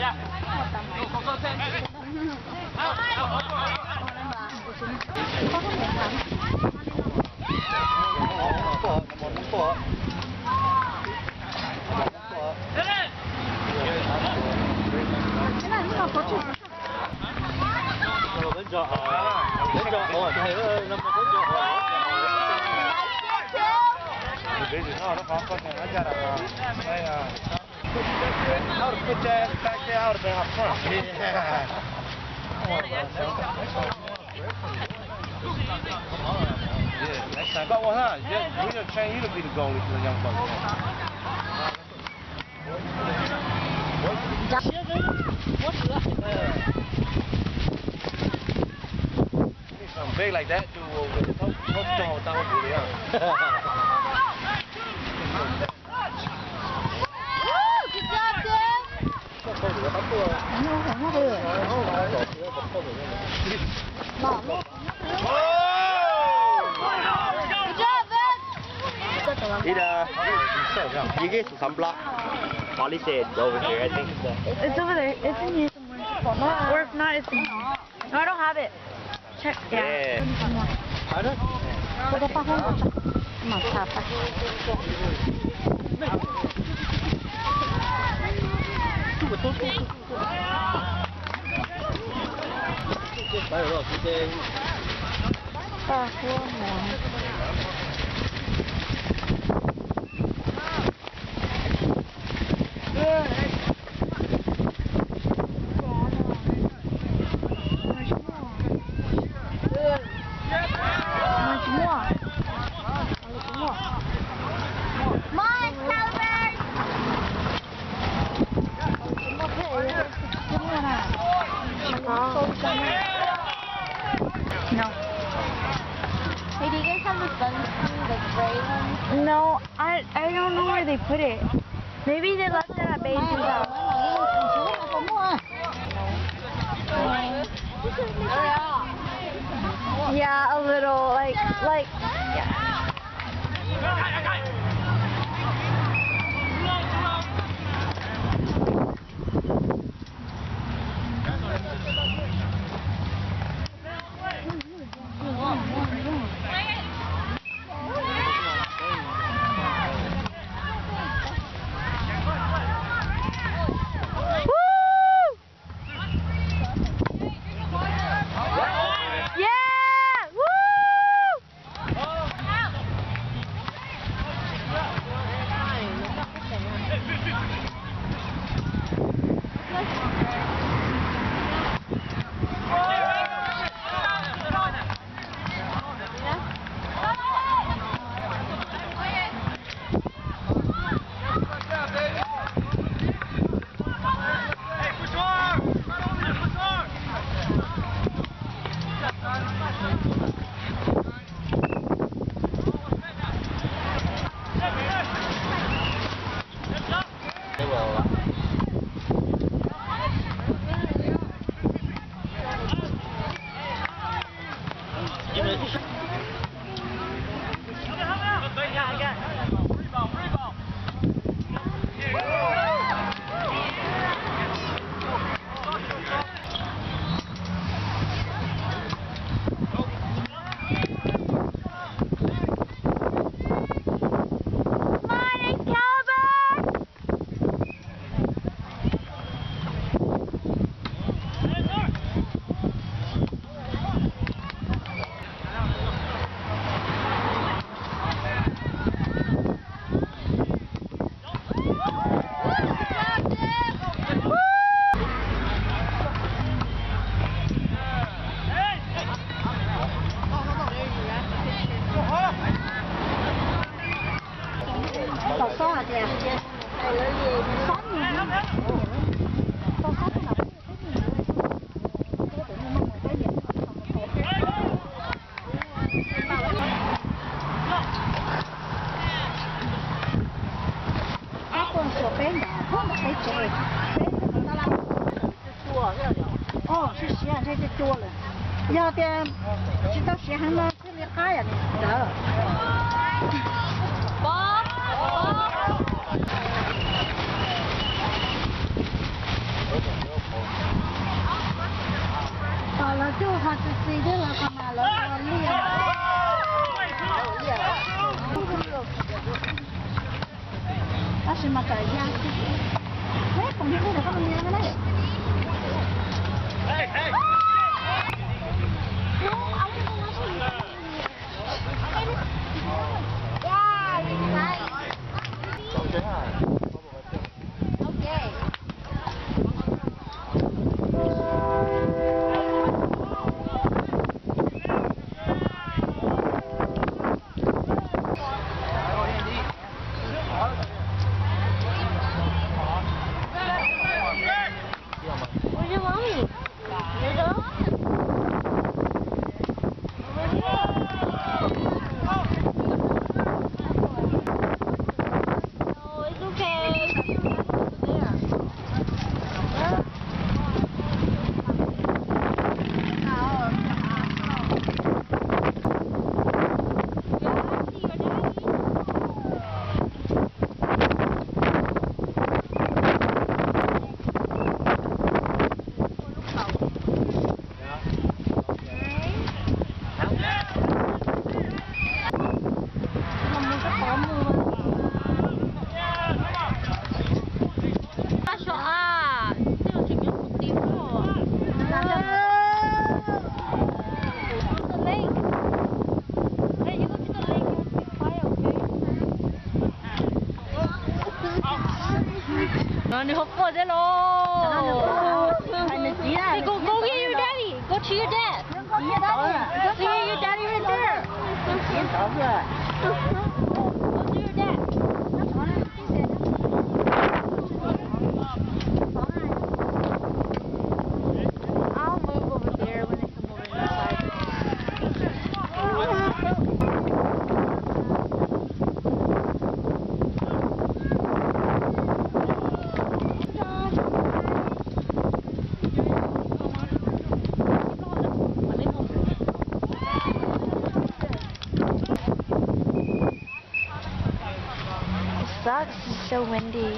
No, no fa fucking I got I would put your ass back there, I would have been up front. Yeah. Yeah, next time. But well, huh? We gonna train you to be the goalie for the young bucks. Something big like that, dude. With the coach throwing without really You get some block. Polly said over here, I think it's over there. It's in here somewhere. Or if not, it's in here. No, I don't have it. Check. Yeah. I don't. No. Hey, do you guys have the sunscreen, the gray one? No, I don't know where they put it. Maybe they left it at Baby's house. Yeah, a little, yeah. giờ thì chỉ tao sẽ hàng nó sẽ liệt khai à nè. Bố. ซีด้วยเราเข้ามาแล้วเราเรียกถ้าฉันมาจ่ายยาสิเฮ้ยผมที่พูดเดี๋ยวเขาเป็นยังไงก็ได้你好过这喽！你 go get your daddy. Go to your dad. See your daddy right there. Go to your dad. I'll move over there when they come over inside. Sucks. It's so windy.